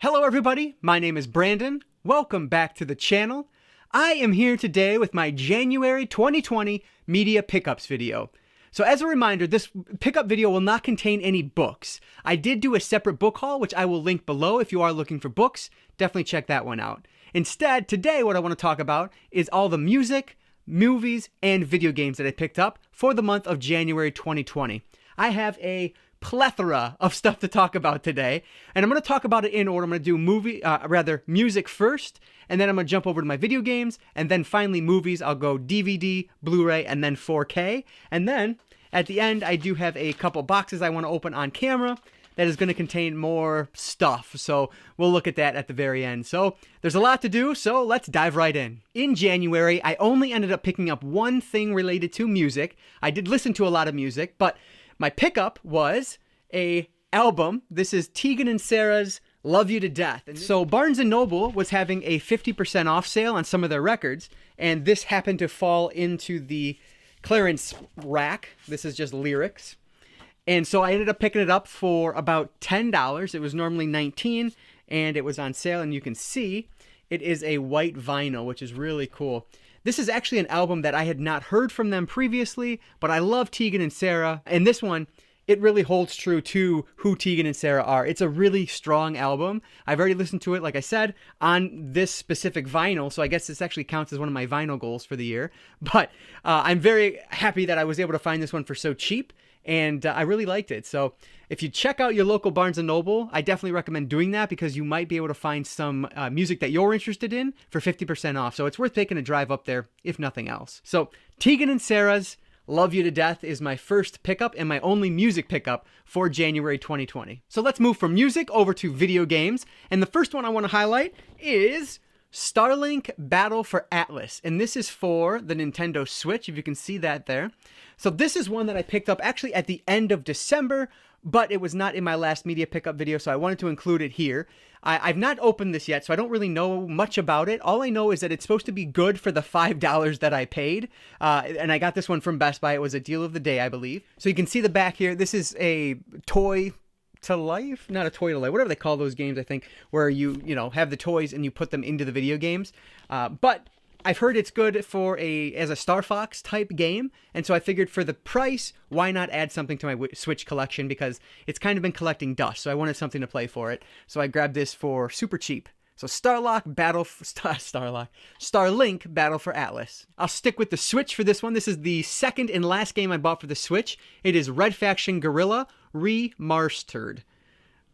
Hello everybody, my name is Brandon. Welcome back to the channel. I am here today with my January 2020 media pickups video. So as a reminder, this pickup video will not contain any books. I did do a separate book haul, which I will link below if you are looking for books. Definitely check that one out. Instead, today what I want to talk about is all the music, movies, and video games that I picked up for the month of January 2020. I have a plethora of stuff to talk about today, and I'm going to talk about it in order. I'm going to do music first, and then I'm going to jump over to my video games, and then finally movies. I'll go DVD, Blu-ray, and then 4K, and then at the end I do have a couple boxes I want to open on camera that is going to contain more stuff, so we'll look at that at the very end. So there's a lot to do, so let's dive right in. In January, I only ended up picking up one thing related to music. I did listen to a lot of music, but my pickup was a album. This is Tegan and Sarah's Love You to Death. And so Barnes & Noble was having a 50% off sale on some of their records, and this happened to fall into the clearance rack. This is just lyrics. And so I ended up picking it up for about $10. It was normally $19, and it was on sale, and you can see it is a white vinyl, which is really cool. This is actually an album that I had not heard from them previously, but I love Tegan and Sarah, and this one, it really holds true to who Tegan and Sarah are. It's a really strong album. I've already listened to it, like I said, on this specific vinyl, so I guess this actually counts as one of my vinyl goals for the year. But I'm very happy that I was able to find this one for so cheap, and I really liked it. So if you check out your local Barnes & Noble, I definitely recommend doing that because you might be able to find some music that you're interested in for 50% off. So it's worth taking a drive up there, if nothing else. So Tegan and Sarah's Love You to Death is my first pickup and my only music pickup for January 2020. So let's move from music over to video games. And the first one I want to highlight is Starlink Battle for Atlas. And this is for the Nintendo Switch, if you can see that there. So this is one that I picked up actually at the end of December, but it was not in my last media pickup video, so I wanted to include it here. I've not opened this yet, so I don't really know much about it. All I know is that it's supposed to be good for the $5 that I paid, and I got this one from Best Buy. It was a deal of the day, I believe. So you can see the back here. This is a toy to life, not a toy to life, whatever they call those games, I think, where you have the toys and you put them into the video games. But I've heard it's good for as a Star Fox type game, and so I figured for the price, why not add something to my Switch collection, because it's kind of been collecting dust, so I wanted something to play for it. So I grabbed this for super cheap. So Starlink Battle for Atlas. I'll stick with the Switch for this one. This is the second and last game I bought for the Switch. It is Red Faction Guerrilla Remastered,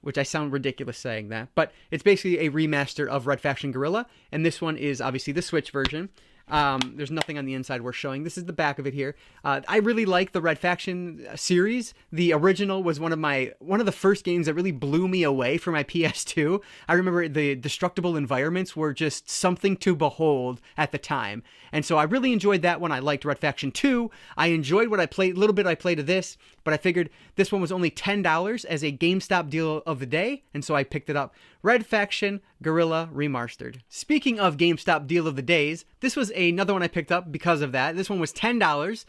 which I sound ridiculous saying that, but it's basically a remaster of Red Faction Guerrilla, and this one is obviously the Switch version. There's nothing on the inside worth showing. This is the back of it here. I really like the Red Faction series. The original was one of the first games that really blew me away for my PS2. I remember the destructible environments were just something to behold at the time. And so I really enjoyed that one. I liked Red Faction 2. I enjoyed what I played, a little bit I played of this, but I figured this one was only $10 as a GameStop deal of the day, and so I picked it up. Red Faction Guerrilla Remastered. Speaking of GameStop deal of the days, this was another one I picked up because of that. This one was $10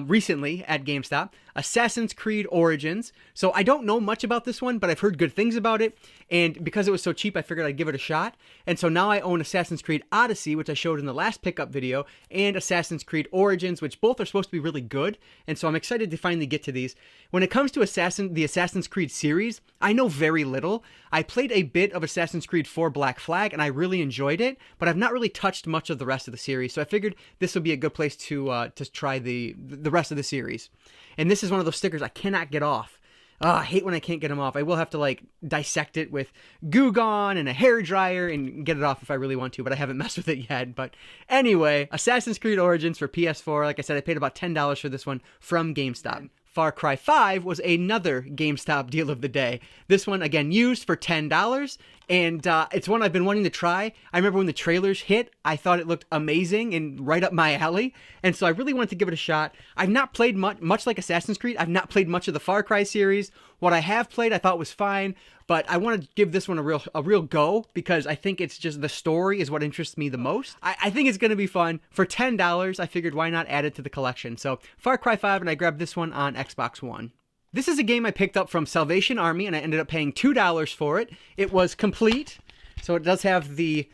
recently at GameStop. Assassin's Creed Origins. So I don't know much about this one, but I've heard good things about it, and because it was so cheap, I figured I'd give it a shot. And so now I own Assassin's Creed Odyssey, which I showed in the last pickup video, and Assassin's Creed Origins, which both are supposed to be really good, and so I'm excited to finally get to these. When it comes to the Assassin's Creed series, I know very little. I played a bit of Assassin's Creed 4 Black Flag, and I really enjoyed it, but I've not really touched much of the rest of the series, so I figured this would be a good place to try the rest of the series. And this is one of those stickers I cannot get off. I hate when I can't get them off. I will have to dissect it with Goo Gone and a hairdryer and get it off if I really want to, but I haven't messed with it yet. But anyway, Assassin's Creed Origins for PS4. Like I said, I paid about $10 for this one from GameStop. Far Cry 5 was another GameStop deal of the day. This one, again, used for $10, and it's one I've been wanting to try. I remember when the trailers hit, I thought it looked amazing and right up my alley, and so I really wanted to give it a shot. I've not played much like Assassin's Creed. I've not played much of the Far Cry series. What I have played I thought was fine, but I want to give this one a real go because I think it's just the story is what interests me the most. I think it's going to be fun. For $10, I figured why not add it to the collection. So Far Cry 5, and I grabbed this one on Xbox One. This is a game I picked up from Salvation Army, and I ended up paying $2 for it. It was complete. So it does have the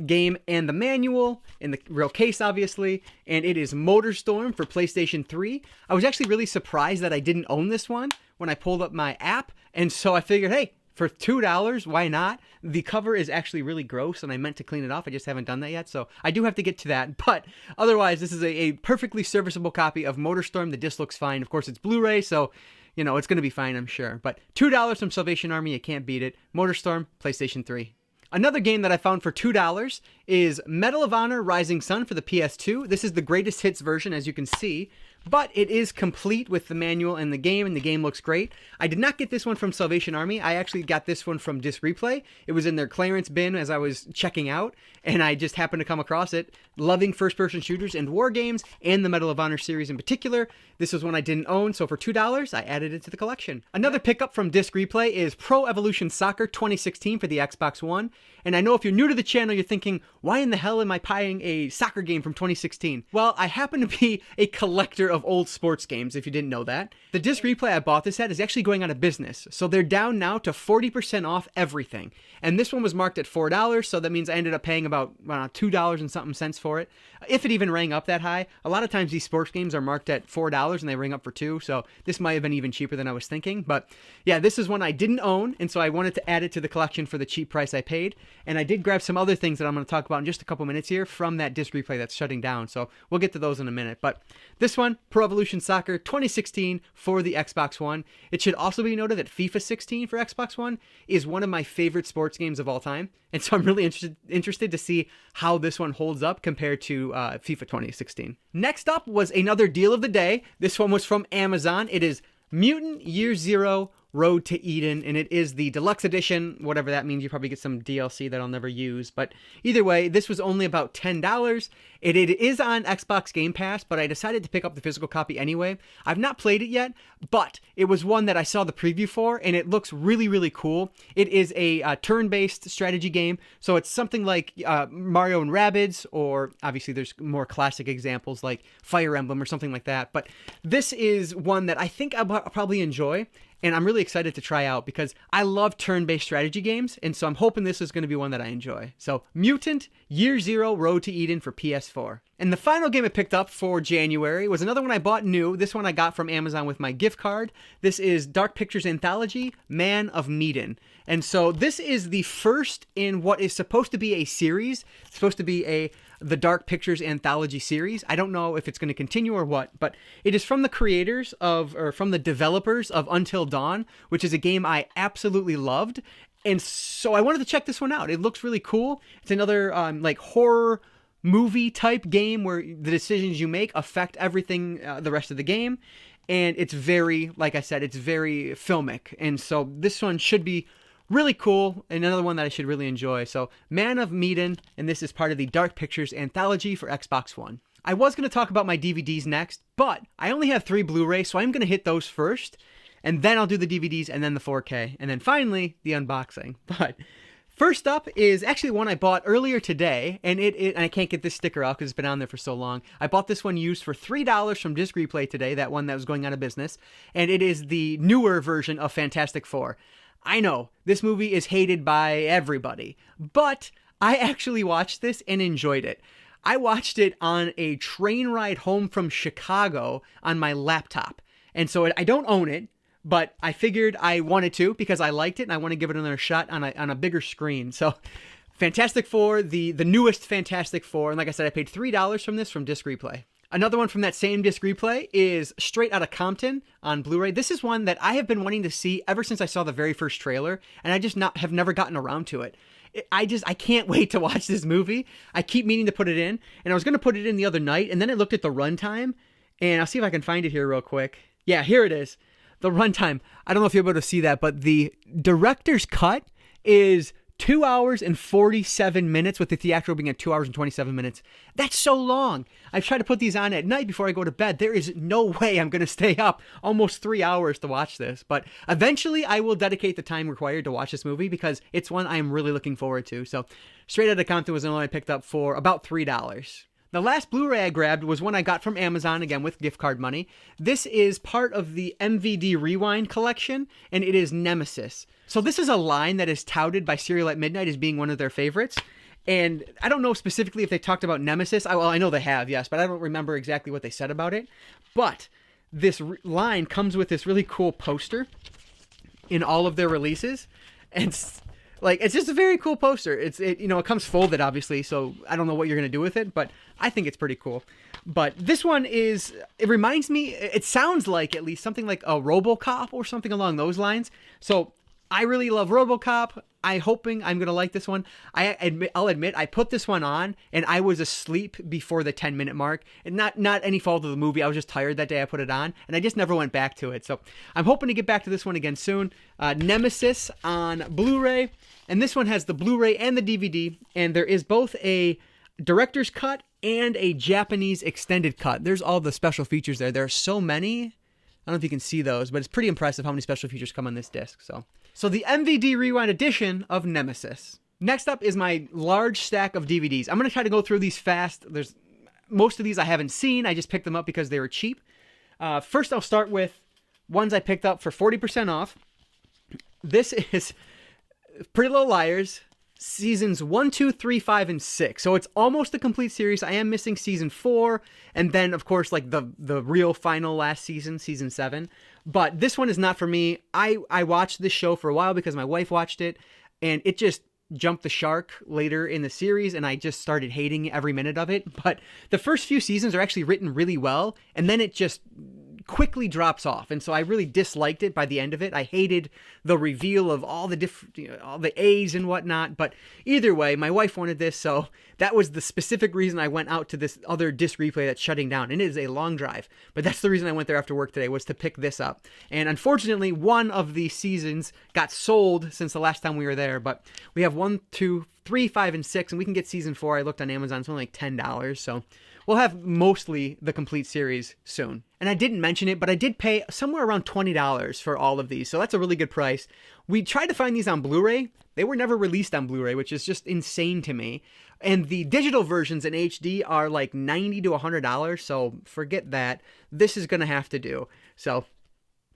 game and the manual in the real case, obviously, and it is MotorStorm for PlayStation 3. I was actually really surprised that I didn't own this one when I pulled up my app, and so I figured, hey, for $2, why not? The cover is actually really gross, and I meant to clean it off. I just haven't done that yet, so I do have to get to that. But otherwise, this is a perfectly serviceable copy of MotorStorm. The disc looks fine. Of course, it's Blu-ray, so you know it's going to be fine, I'm sure. But $2 from Salvation Army, you can't beat it. MotorStorm, PlayStation 3. Another game that I found for $2 is Medal of Honor Rising Sun for the PS2. This is the greatest hits version, as you can see, but it is complete with the manual and the game looks great. I did not get this one from Salvation Army. I actually got this one from Disc Replay. It was in their clearance bin as I was checking out, and I just happened to come across it. Loving first-person shooters and war games, and the Medal of Honor series in particular. This was one I didn't own, so for $2, I added it to the collection. Another pickup from Disc Replay is Pro Evolution Soccer 2016 for the Xbox One. And I know if you're new to the channel, you're thinking, why in the hell am I buying a soccer game from 2016? Well, I happen to be a collector of old sports games, if you didn't know that. The Disc Replay I bought this at is actually going out of business, so they're down now to 40% off everything. And this one was marked at $4, so that means I ended up paying about $2 and something cents for it. If it even rang up that high. A lot of times these sports games are marked at $4 and they ring up for $2, so this might have been even cheaper than I was thinking. But yeah, this is one I didn't own, and so I wanted to add it to the collection for the cheap price I paid. And I did grab some other things that I'm going to talk about in just a couple minutes here from that Disc Replay that's shutting down, so we'll get to those in a minute. But this one, Pro Evolution Soccer 2016 for the Xbox One. It should also be noted that FIFA 16 for Xbox One is one of my favorite sports games of all time, and so I'm really interested to see how this one holds up compared to FIFA 2016. Next up was another deal of the day. This one was from Amazon. It is Mutant Year Zero Road to Eden, and it is the deluxe edition, whatever that means. You probably get some DLC that I'll never use, but either way, this was only about $10. It is on Xbox Game Pass, but I decided to pick up the physical copy anyway. I've not played it yet, but it was one that I saw the preview for, and it looks really, really cool. It is a turn-based strategy game, so it's something like Mario and Rabbids, or obviously there's more classic examples like Fire Emblem or something like that, but this is one that I think I'll probably enjoy. And I'm really excited to try out because I love turn-based strategy games, and so I'm hoping this is going to be one that I enjoy. So, Mutant Year Zero Road to Eden for PS4. And the final game I picked up for January was another one I bought new. This one I got from Amazon with my gift card. This is Dark Pictures Anthology, Man of Medan. And so this is the first in what is supposed to be a series. It's supposed to be the Dark Pictures Anthology series. I don't know if it's going to continue or what, but it is from the creators from the developers of Until Dawn, which is a game I absolutely loved. And so I wanted to check this one out. It looks really cool. It's another like horror movie type game where the decisions you make affect everything the rest of the game. And it's very, like I said, it's very filmic. And so this one should be really cool, and another one that I should really enjoy. So, Man of Medan, and this is part of the Dark Pictures Anthology for Xbox One. I was going to talk about my DVDs next, but I only have 3 Blu-rays, so I'm going to hit those first, and then I'll do the DVDs, and then the 4K, and then finally, the unboxing. But first up is actually one I bought earlier today, and and I can't get this sticker off because it's been on there for so long. I bought this one used for $3 from Disc Replay today, that one that was going out of business, and it is the newer version of Fantastic Four. I know, this movie is hated by everybody, but I actually watched this and enjoyed it. I watched it on a train ride home from Chicago on my laptop. And so I don't own it, but I figured I wanted to because I liked it and I want to give it another shot on a bigger screen. So Fantastic Four, the newest Fantastic Four. And like I said, I paid $3 from this from Disc Replay. Another one from that same Disc Replay is Straight Outta Compton on Blu-ray. This is one that I have been wanting to see ever since I saw the very first trailer, and I just have never gotten around to it. I can't wait to watch this movie. I keep meaning to put it in, and I was going to put it in the other night, and then I looked at the runtime, and I'll see if I can find it here real quick. Yeah, here it is. The runtime. I don't know if you're able to see that, but the director's cut is 2 hours and 47 minutes, with the theatrical being at 2 hours and 27 minutes. That's so long. I've tried to put these on at night before I go to bed. There is no way I'm going to stay up almost 3 hours to watch this. But eventually I will dedicate the time required to watch this movie because it's one I'm really looking forward to. So Straight Outta Compton was the one I picked up for about $3. The last Blu-ray I grabbed was one I got from Amazon, again with gift card money. This is part of the MVD Rewind collection, and it is Nemesis. So this is a line that is touted by Serial at Midnight as being one of their favorites. And I don't know specifically if they talked about Nemesis. Well, I know they have, yes, but I don't remember exactly what they said about it. But this line comes with this really cool poster in all of their releases. And it's just a very cool poster. It comes folded, obviously, so I don't know what you're going to do with it, but I think it's pretty cool. But this one it reminds me, it sounds like at least something like a RoboCop or something along those lines. So I really love RoboCop. I'm hoping I'm going to like this one. I'll admit, I put this one on and I was asleep before the 10-minute mark. And not any fault of the movie. I was just tired that day I put it on and I just never went back to it. So I'm hoping to get back to this one again soon. Nemesis on Blu-ray. And this one has the Blu-ray and the DVD. And there is both a director's cut and a Japanese extended cut. There's all the special features there. There are so many. I don't know if you can see those, but it's pretty impressive how many special features come on this disc. So the MVD Rewind edition of Nemesis. Next up is my large stack of DVDs. I'm going to try to go through these fast. Most of these I haven't seen. I just picked them up because they were cheap. First, I'll start with ones I picked up for 40% off. This is Pretty Little Liars, seasons 1, 2, 3, 5, and 6. So it's almost a complete series. I am missing season 4, and then, of course, like the real final last season, season 7. But this one is not for me. I watched this show for a while because my wife watched it, and it just jumped the shark later in the series, and I just started hating every minute of it. But the first few seasons are actually written really well, and then it just quickly drops off, and so I really disliked it by the end of it. I hated the reveal of all the different, all the A's and whatnot. But either way, my wife wanted this, so that was the specific reason I went out to this other disc replay that's shutting down, and it is a long drive. But that's the reason I went there after work today, was to pick this up. And unfortunately, one of the seasons got sold since the last time we were there. But we have 1, 2, 3, 5, and 6, and we can get season 4. I looked on Amazon; it's only like $10, so we'll have mostly the complete series soon. And I didn't mention it, but I did pay somewhere around $20 for all of these. So that's a really good price. We tried to find these on Blu-ray. They were never released on Blu-ray, which is just insane to me. And the digital versions in HD are like $90 to $100. So forget that. This is going to have to do. So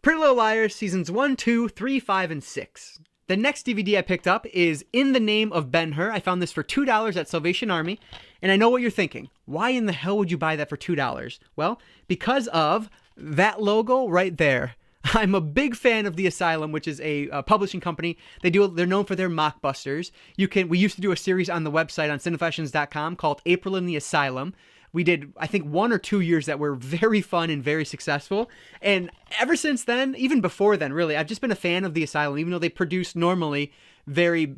Pretty Little Liars, seasons 1, 2, 3, 5, and 6. The next DVD I picked up is In the Name of Ben-Hur. I found this for $2 at Salvation Army. And I know what you're thinking. Why in the hell would you buy that for $2? Well, because of that logo right there. I'm a big fan of The Asylum, which is a publishing company. They're known for their mockbusters. We used to do a series on the website on cinefessions.com called April in the Asylum. We did, I think, 1 or 2 years that were very fun and very successful. And ever since then, even before then, really, I've just been a fan of The Asylum, even though they produce normally very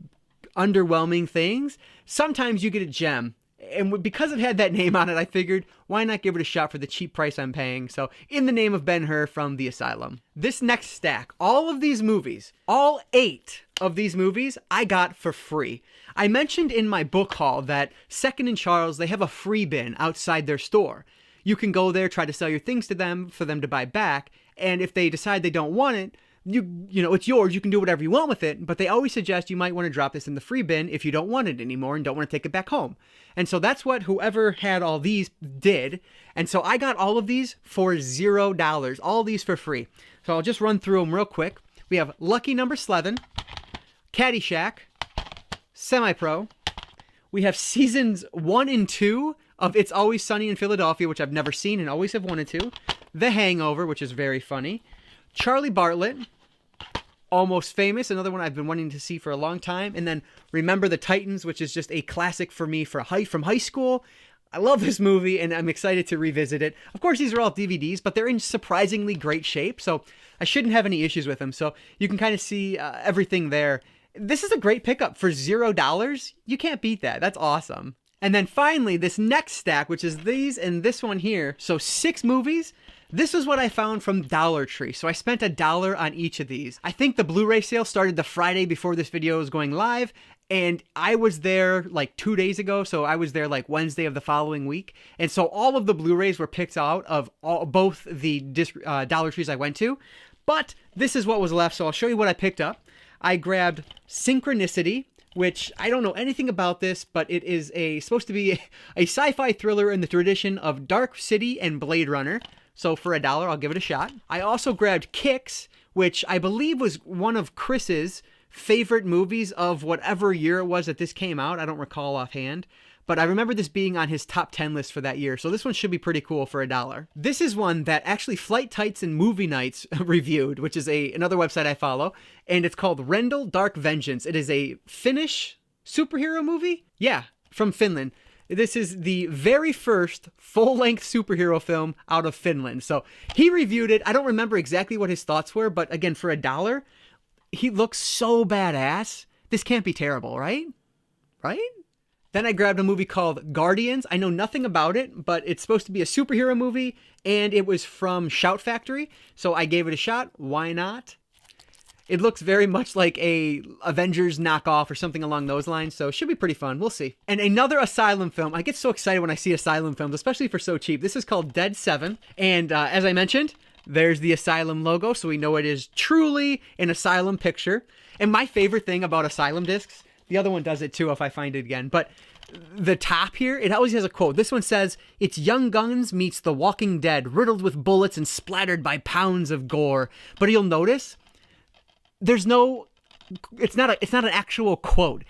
underwhelming things. Sometimes you get a gem. And because it had that name on it, I figured, why not give it a shot for the cheap price I'm paying? So, In the Name of Ben-Hur from The Asylum. This next stack, all of these movies, all 8 of these movies, I got for free. I mentioned in my book haul that Second and Charles, they have a free bin outside their store. You can go there, try to sell your things to them for them to buy back, and if they decide they don't want it, it's yours. You can do whatever you want with it, but they always suggest you might want to drop this in the free bin if you don't want it anymore and don't want to take it back home. And so that's what whoever had all these did. And so I got all of these for $0, all these for free. So I'll just run through them real quick. We have Lucky Number 11, Caddyshack, Semi-Pro. We have seasons 1 and 2 of It's Always Sunny in Philadelphia, which I've never seen and always have wanted to. The Hangover, which is very funny. Charlie Bartlett, Almost Famous, another one I've been wanting to see for a long time. And then Remember the Titans, which is just a classic for me from high school. I love this movie, and I'm excited to revisit it. Of course, these are all DVDs, but they're in surprisingly great shape, so I shouldn't have any issues with them. So you can kind of see everything there. This is a great pickup for $0. You can't beat that. That's awesome. And then finally, this next stack, which is these and this one here. So 6 movies. This is what I found from Dollar Tree. So I spent $1 on each of these. I think the Blu-ray sale started the Friday before this video was going live. And I was there like 2 days ago. So I was there like Wednesday of the following week. And so all of the Blu-rays were picked out of both the Dollar Trees I went to. But this is what was left. So I'll show you what I picked up. I grabbed Synchronicity, which I don't know anything about this, but it is supposed to be a sci-fi thriller in the tradition of Dark City and Blade Runner. So for $1, I'll give it a shot. I also grabbed Kicks, which I believe was one of Chris's favorite movies of whatever year it was that this came out. I don't recall offhand, but I remember this being on his top 10 list for that year. So this one should be pretty cool for $1. This is one that actually Flight Tights and Movie Nights reviewed, which is another website I follow, and it's called Rendell Dark Vengeance. It is a Finnish superhero movie. Yeah, from Finland. This is the very first full-length superhero film out of Finland. So he reviewed it. I don't remember exactly what his thoughts were, but again, for $1, he looks so badass. This can't be terrible, right? Right? Then I grabbed a movie called Guardians. I know nothing about it, but it's supposed to be a superhero movie, and it was from Shout Factory, so I gave it a shot. Why not? It looks very much like a Avengers knockoff or something along those lines, so it should be pretty fun. We'll see. And another Asylum film. I get so excited when I see Asylum films, especially for so cheap. This is called Dead 7, and as I mentioned, there's the Asylum logo, so we know it is truly an Asylum picture. And my favorite thing about Asylum discs, the other one does it too if I find it again, but the top here, it always has a quote. This one says, "It's Young Guns meets The Walking Dead, riddled with bullets and splattered by pounds of gore." But you'll notice it's not an actual quote.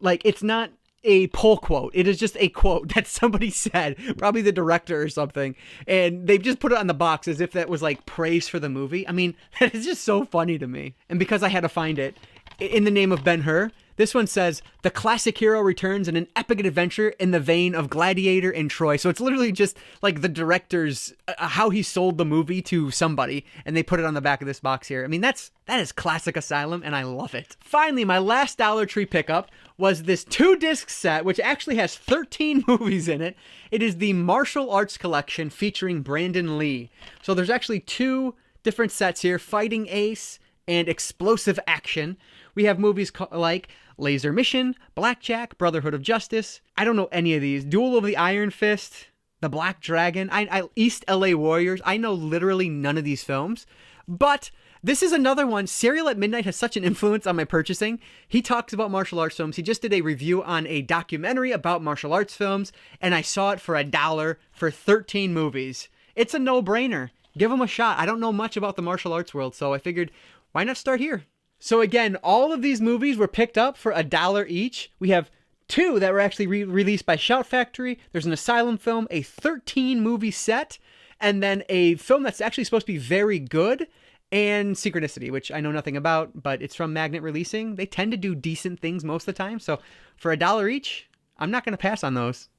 Like, it's not a pull quote. It is just a quote that somebody said, probably the director or something, and they've just put it on the box as if that was like praise for the movie. I mean, that is just so funny to me. And because I had to find it, in the name of Ben-Hur, this one says, "The classic hero returns in an epic adventure in the vein of Gladiator and Troy." So it's literally just like the director's, how he sold the movie to somebody, and they put it on the back of this box here. I mean, that is classic Asylum, and I love it. Finally, my last Dollar Tree pickup was this 2-disc set, which actually has 13 movies in it. It is the Martial Arts Collection featuring Brandon Lee. So there's actually 2 different sets here, Fighting Ace and Explosive Action. We have movies like Laser Mission, Blackjack, Brotherhood of Justice. I don't know any of these. Duel of the Iron Fist, The Black Dragon, East LA Warriors. I know literally none of these films, but this is another one. Serial at Midnight has such an influence on my purchasing. He talks about martial arts films. He just did a review on a documentary about martial arts films, and I saw it for $1 for 13 movies. It's a no-brainer. Give him a shot. I don't know much about the martial arts world, so I figured, why not start here? So again, all of these movies were picked up for $1 each. We have 2 that were actually released by Shout Factory. There's an Asylum film, a 13-movie set, and then a film that's actually supposed to be very good, and Synchronicity, which I know nothing about, but it's from Magnet Releasing. They tend to do decent things most of the time, so for $1 each, I'm not going to pass on those.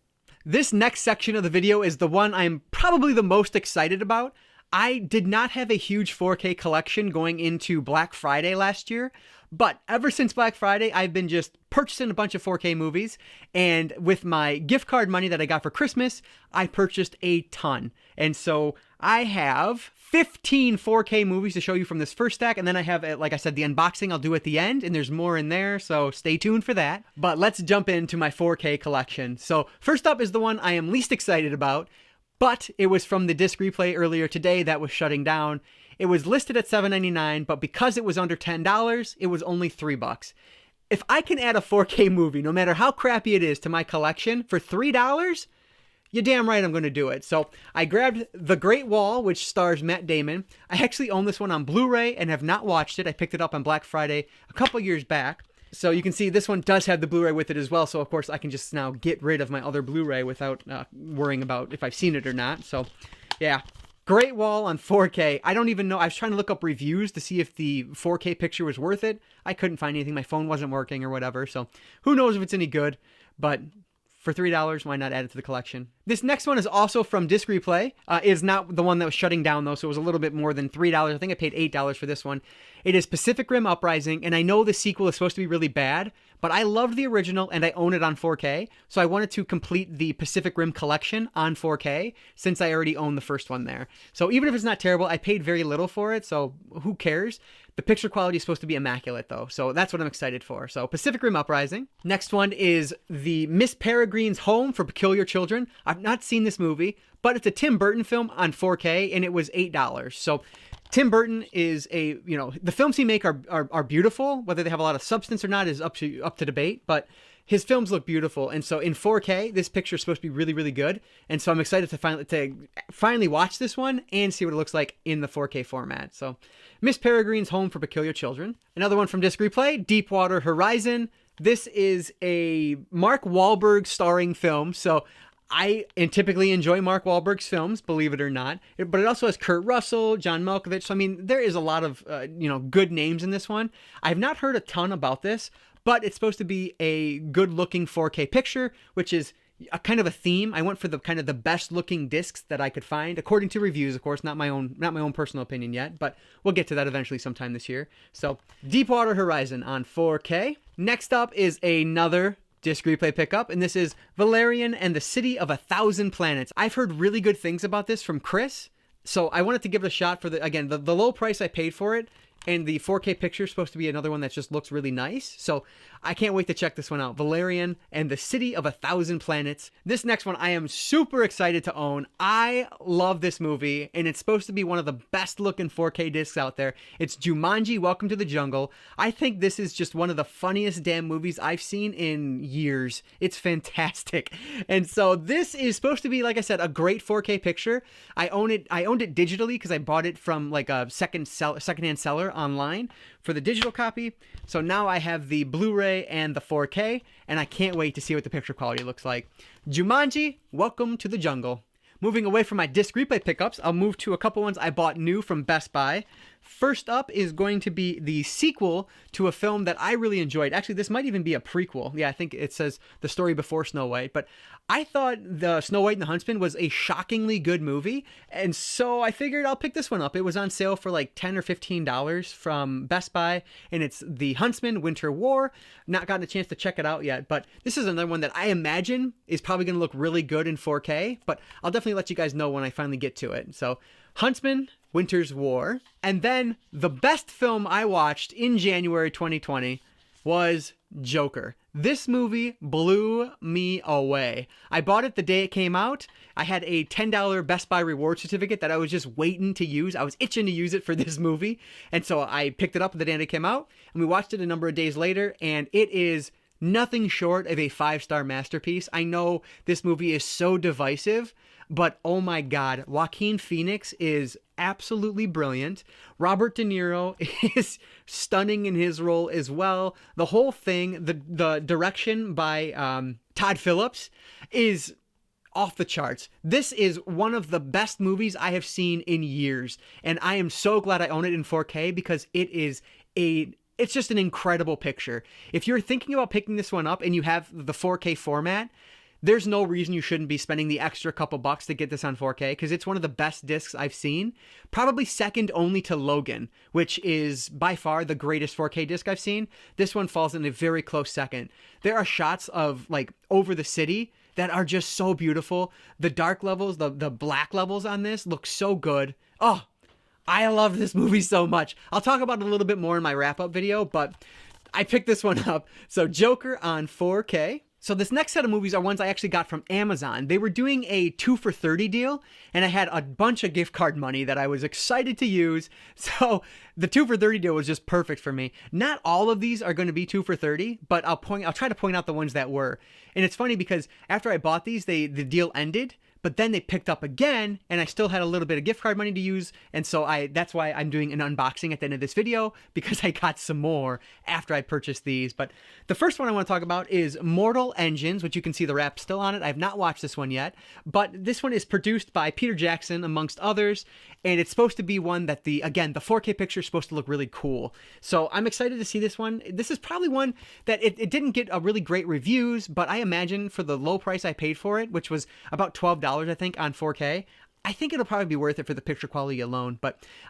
This next section of the video is the one I'm probably the most excited about. I did not have a huge 4K collection going into Black Friday last year, but ever since Black Friday, I've been just purchasing a bunch of 4K movies, and with my gift card money that I got for Christmas, I purchased a ton. And so I have 15 4K movies to show you from this first stack, and then I have, like I said, the unboxing I'll do at the end, and there's more in there, so stay tuned for that. But let's jump into my 4K collection. So first up is the one I am least excited about, but it was from the disc replay earlier today that was shutting down. It was listed at $7.99, but because it was under $10, it was only $3. If I can add a 4K movie, no matter how crappy it is, to my collection for $3, you're damn right I'm going to do it. So I grabbed The Great Wall, which stars Matt Damon. I actually own this one on Blu-ray and have not watched it. I picked it up on Black Friday a couple years back. So you can see this one does have the Blu-ray with it as well. So of course I can just now get rid of my other Blu-ray without worrying about if I've seen it or not. So yeah, Great Wall on 4K. I don't even know. I was trying to look up reviews to see if the 4K picture was worth it. I couldn't find anything. My phone wasn't working or whatever. So who knows if it's any good, but for $3, why not add it to the collection? This next one is also from Disc Replay. It is not the one that was shutting down though, so it was a little bit more than $3. I think I paid $8 for this one. It is Pacific Rim Uprising, and I know the sequel is supposed to be really bad, but I loved the original and I own it on 4K, so I wanted to complete the Pacific Rim collection on 4K since I already own the first one there. So even if it's not terrible, I paid very little for it, so who cares? The picture quality is supposed to be immaculate though, so that's what I'm excited for. So Pacific Rim Uprising. Next one is the Miss Peregrine's Home for Peculiar Children. I've not seen this movie, but it's a Tim Burton film on 4K and it was $8. So Tim Burton is the films he make are beautiful. Whether they have a lot of substance or not is up to debate, but his films look beautiful. And so in 4K, this picture is supposed to be really, really good. And so I'm excited to finally watch this one and see what it looks like in the 4K format. So Miss Peregrine's Home for Peculiar Children. Another one from Disc Replay, Deepwater Horizon. This is a Mark Wahlberg starring film. So I typically enjoy Mark Wahlberg's films, believe it or not. But it also has Kurt Russell, John Malkovich. So, I mean, there is a lot of, good names in this one. I've not heard a ton about this, but it's supposed to be a good-looking 4K picture, which is a kind of a theme. I went for the kind of the best-looking discs that I could find, according to reviews, of course, not my own personal opinion yet, but we'll get to that eventually sometime this year. So, Deepwater Horizon on 4K. Next up is another Disc Replay pickup, and this is Valerian and the City of 1,000 Planets. I've heard really good things about this from Chris, so I wanted to give it a shot for the low price I paid for it, and the 4K picture is supposed to be another one that just looks really nice. So I can't wait to check this one out. Valerian and the City of 1,000 Planets. This next one I am super excited to own. I love this movie, and it's supposed to be one of the best looking 4K discs out there. It's Jumanji: Welcome to the Jungle. I think this is just one of the funniest damn movies I've seen in years. It's fantastic. And so this is supposed to be, like I said, a great 4K picture. I owned it digitally because I bought it from like a secondhand seller online for the digital copy. So now I have the Blu-ray and the 4K, and I can't wait to see what the picture quality looks like. Jumanji: Welcome to the Jungle. Moving away from my Disc Replay pickups, I'll move to a couple ones I bought new from Best Buy. First up is going to be the sequel to a film that I really enjoyed. Actually, this might even be a prequel. Yeah, I think it says The Story Before Snow White. But I thought the Snow White and the Huntsman was a shockingly good movie. And so I figured I'll pick this one up. It was on sale for like $10 or $15 from Best Buy. And it's The Huntsman: Winter War. Not gotten a chance to check it out yet. But this is another one that I imagine is probably going to look really good in 4K. But I'll definitely let you guys know when I finally get to it. So Huntsman: Winter's War. And then the best film I watched in January 2020 was Joker. This movie blew me away. I bought it the day it came out. I had a $10 Best Buy reward certificate that I was just waiting to use. I was itching to use it for this movie. And so I picked it up the day it came out, and we watched it a number of days later, and it is nothing short of a 5-star masterpiece. I know this movie is so divisive, but oh my God, Joaquin Phoenix is absolutely brilliant. Robert De Niro is stunning in his role as well. The whole thing, the direction by Todd Phillips is off the charts. This is one of the best movies I have seen in years, and I am so glad I own it in 4K because it's just an incredible picture. If you're thinking about picking this one up and you have the 4K format, there's no reason you shouldn't be spending the extra couple bucks to get this on 4K because it's one of the best discs I've seen. Probably second only to Logan, which is by far the greatest 4K disc I've seen. This one falls in a very close second. There are shots of like over the city that are just so beautiful. The dark levels, the black levels on this look so good. Oh, I love this movie so much. I'll talk about it a little bit more in my wrap-up video, but I picked this one up. So Joker on 4K. So this next set of movies are ones I actually got from Amazon. They were doing a 2 for $30 deal, and I had a bunch of gift card money that I was excited to use. So the 2 for $30 deal was just perfect for me. Not all of these are going to be 2 for $30, but I'll try to point out the ones that were. And it's funny because after I bought these, the deal ended. But then they picked up again, and I still had a little bit of gift card money to use, and so that's why I'm doing an unboxing at the end of this video, because I got some more after I purchased these. But the first one I want to talk about is Mortal Engines, which you can see the wrap still on it. I have not watched this one yet, but this one is produced by Peter Jackson, amongst others, and it's supposed to be one that the 4K picture is supposed to look really cool. So I'm excited to see this one. This is probably one that it didn't get a really great reviews, but I imagine for the low price I paid for it, which was about $12, I think, on 4K, I think it'll probably be worth it for the picture quality alone.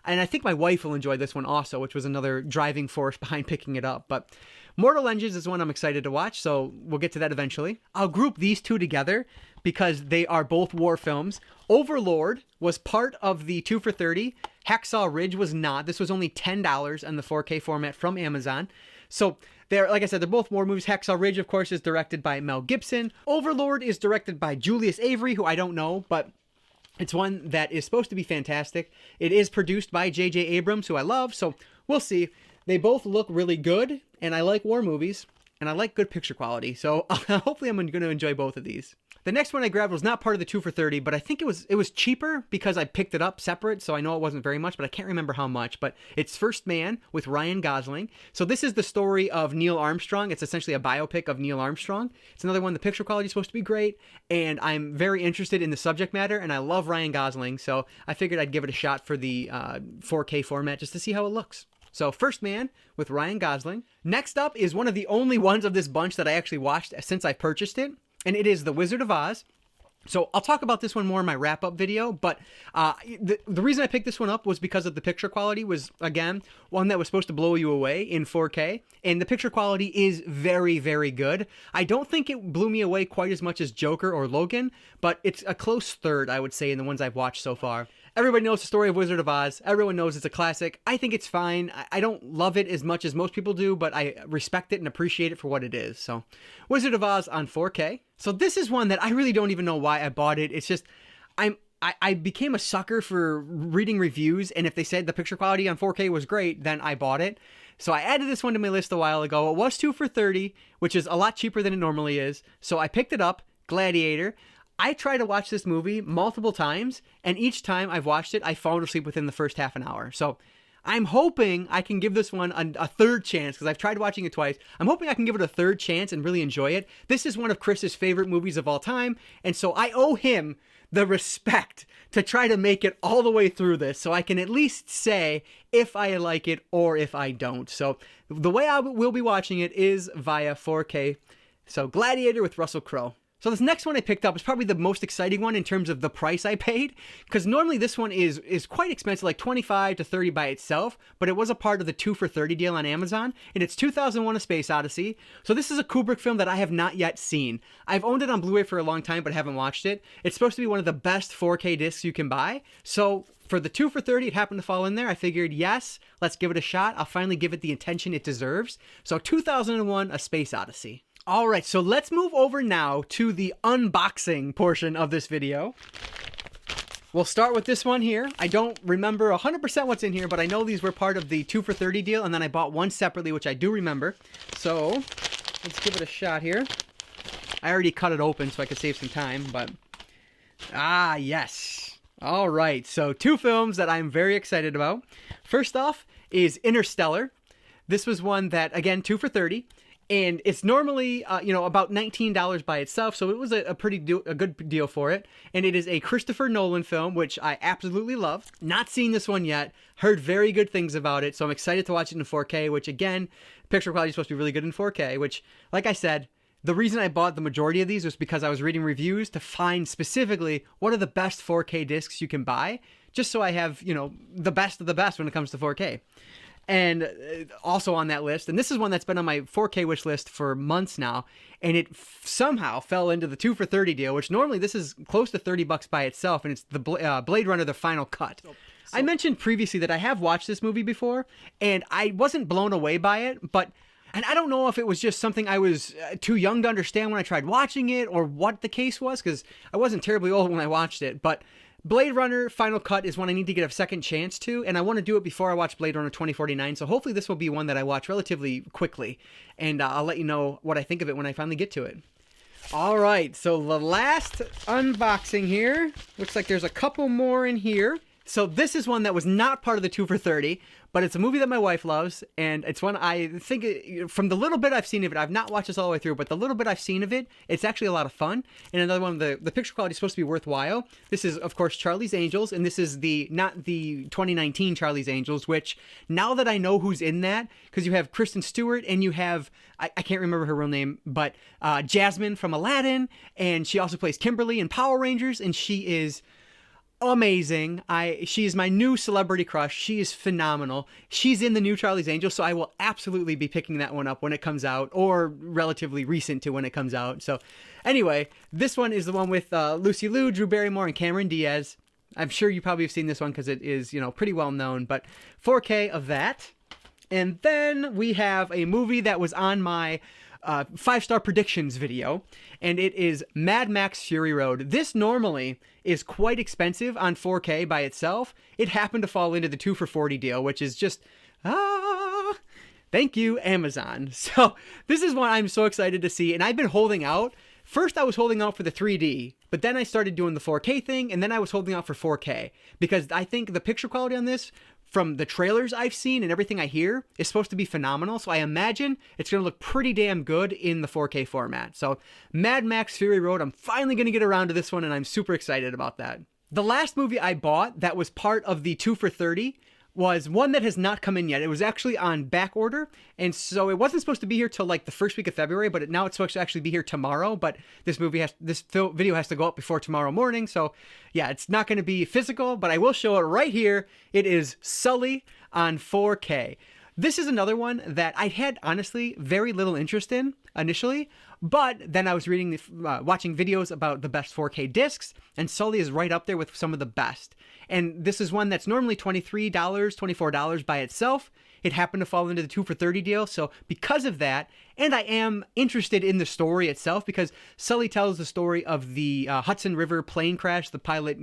And I think my wife will enjoy this one also, which was another driving force behind picking it up. But Mortal Engines is one I'm excited to watch, so we'll get to that eventually. I'll group these two together because they are both war films. Overlord was part of the 2 for $30. Hacksaw Ridge was not. This was only $10 on the 4K format from Amazon. So like I said, they're both war movies. Hacksaw Ridge, of course, is directed by Mel Gibson. Overlord is directed by Julius Avery, who I don't know, but It's one that is supposed to be fantastic. It is produced by J.J. Abrams, who I love, so we'll see. They both look really good, and I like war movies, and I like good picture quality, so hopefully I'm going to enjoy both of these. The next one I grabbed was not part of the 2 for $30, but I think it was cheaper because I picked it up separate, so I know it wasn't very much, but I can't remember how much. But it's First Man with Ryan Gosling. So this is the story of Neil Armstrong. It's essentially a biopic of Neil Armstrong. It's another one. The picture quality is supposed to be great, and I'm very interested in the subject matter, and I love Ryan Gosling, so I figured I'd give it a shot for the 4K format just to see how it looks. So First Man with Ryan Gosling. Next up is one of the only ones of this bunch that I actually watched since I purchased it, and it is The Wizard of Oz. So I'll talk about this one more in my wrap-up video, but the reason I picked this one up was because of the picture quality was, again, one that was supposed to blow you away in 4K, and the picture quality is very, very good. I don't think it blew me away quite as much as Joker or Logan, but it's a close third, I would say, in the ones I've watched so far. Everybody knows the story of Wizard of Oz. Everyone knows it's a classic. I think it's fine. I don't love it as much as most people do, but I respect it and appreciate it for what it is. So, Wizard of Oz on 4K. So this is one that I really don't even know why I bought it. It's just, I became a sucker for reading reviews, and if they said the picture quality on 4K was great, then I bought it. So I added this one to my list a while ago. It was 2 for $30, which is a lot cheaper than it normally is. So I picked it up, Gladiator. I tried to watch this movie multiple times, and each time I've watched it, I've fallen asleep within the first half an hour. So I'm hoping I can give this one a third chance, because I've tried watching it twice. I'm hoping I can give it a third chance and really enjoy it. This is one of Chris's favorite movies of all time, and so I owe him the respect to try to make it all the way through this, so I can at least say if I like it or if I don't. So the way I will be watching it is via 4K. So Gladiator with Russell Crowe. So this next one I picked up is probably the most exciting one in terms of the price I paid, because normally this one is quite expensive, like $25 to $30 by itself, but it was a part of the 2 for $30 deal on Amazon, and it's 2001: A Space Odyssey. So this is a Kubrick film that I have not yet seen. I've owned it on Blu-ray for a long time, but haven't watched it. It's supposed to be one of the best 4K discs you can buy, so for the 2 for $30, it happened to fall in there. I figured, yes, let's give it a shot. I'll finally give it the attention it deserves. So 2001: A Space Odyssey. All right, so let's move over now to the unboxing portion of this video. We'll start with this one here. I don't remember 100% what's in here, but I know these were part of the 2 for $30 deal, and then I bought one separately, which I do remember. So let's give it a shot here. I already cut it open so I could save some time, but yes. All right, so 2 films that I'm very excited about. First off is Interstellar. This was one that, again, 2 for $30. And it's normally, about $19 by itself, so it was a good deal for it. And it is a Christopher Nolan film, which I absolutely love. Not seen this one yet. Heard very good things about it, so I'm excited to watch it in 4K, which, again, picture quality is supposed to be really good in 4K, which, like I said, the reason I bought the majority of these was because I was reading reviews to find specifically what are the best 4K discs you can buy, just so I have, the best of the best when it comes to 4K. And also on that list, and this is one that's been on my 4K wish list for months now, and it somehow fell into the 2 for $30 deal, which normally this is close to $30 by itself, and it's the Blade Runner: The Final Cut. I mentioned previously that I have watched this movie before, and I wasn't blown away by it, and I don't know if it was just something I was too young to understand when I tried watching it, or what the case was, because I wasn't terribly old when I watched it, but Blade Runner Final Cut is one I need to get a second chance to, and I want to do it before I watch Blade Runner 2049, so hopefully this will be one that I watch relatively quickly, and I'll let you know what I think of it when I finally get to it. All right, so the last unboxing here, looks like there's a couple more in here. So this is one that was not part of the 2 for $30, but it's a movie that my wife loves, and it's one I think, from the little bit I've seen of it, I've not watched this all the way through, but the little bit I've seen of it, it's actually a lot of fun. And another one, the picture quality is supposed to be worthwhile. This is, of course, Charlie's Angels, and this is not the 2019 Charlie's Angels, which, now that I know who's in that, because you have Kristen Stewart, and you have, I can't remember her real name, but Jasmine from Aladdin, and she also plays Kimberly in Power Rangers, and she is amazing. She is my new celebrity crush. She is phenomenal. She's in the new Charlie's Angels, so I will absolutely be picking that one up when it comes out, or relatively recent to when it comes out. So anyway, this one is the one with Lucy Liu, Drew Barrymore, and Cameron Diaz. I'm sure you probably have seen this one because it is, pretty well known, but 4K of that. And then we have a movie that was on my 5-star predictions video, and it is Mad Max Fury Road. This normally is quite expensive on 4K by itself. It happened to fall into the 2 for $40 deal, which is just, thank you, Amazon. So this is one I'm so excited to see, and I've been holding out. First, I was holding out for the 3D, but then I started doing the 4K thing, and then I was holding out for 4K, because I think the picture quality on this, from the trailers I've seen and everything I hear, is supposed to be phenomenal. So I imagine it's going to look pretty damn good in the 4K format. So Mad Max Fury Road, I'm finally going to get around to this one, and I'm super excited about that. The last movie I bought that was part of the 2 for $30 was one that has not come in yet. It was actually on back order, and so it wasn't supposed to be here till like the first week of February, but now it's supposed to actually be here tomorrow. But this video has to go up before tomorrow morning, so yeah, it's not going to be physical, but I will show it right here. It is Sully on 4K. This is another one that I had honestly very little interest in initially, but then I was reading, watching videos about the best 4K discs, and Sully is right up there with some of the best. And this is one that's normally $23, $24 by itself. It happened to fall into the 2 for $30 deal. So because of that, and I am interested in the story itself, because Sully tells the story of the Hudson River plane crash. The pilot,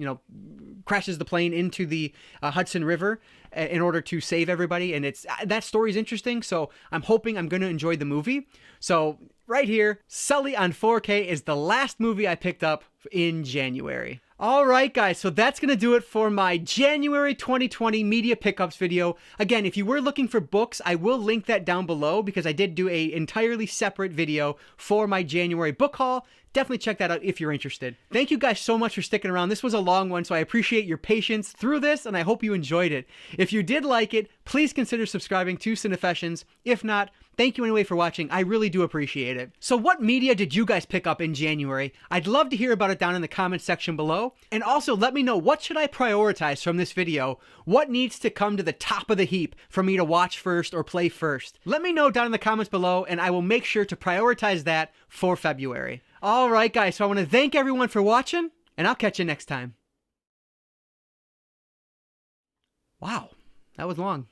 crashes the plane into the Hudson River in order to save everybody. And that story is interesting. So I'm hoping I'm going to enjoy the movie. So right here, Sully on 4K is the last movie I picked up in January. All right, guys, so that's going to do it for my January 2020 media pickups video. Again, if you were looking for books, I will link that down below, because I did do an entirely separate video for my January book haul. Definitely check that out if you're interested. Thank you guys so much for sticking around. This was a long one, so I appreciate your patience through this, and I hope you enjoyed it. If you did like it, please consider subscribing to Cinefessions. If not, thank you anyway for watching. I really do appreciate it. So what media did you guys pick up in January? I'd love to hear about it down in the comments section below. And also let me know, what should I prioritize from this video? What needs to come to the top of the heap for me to watch first or play first? Let me know down in the comments below, and I will make sure to prioritize that for February. All right, guys, so I want to thank everyone for watching, and I'll catch you next time. Wow, that was long.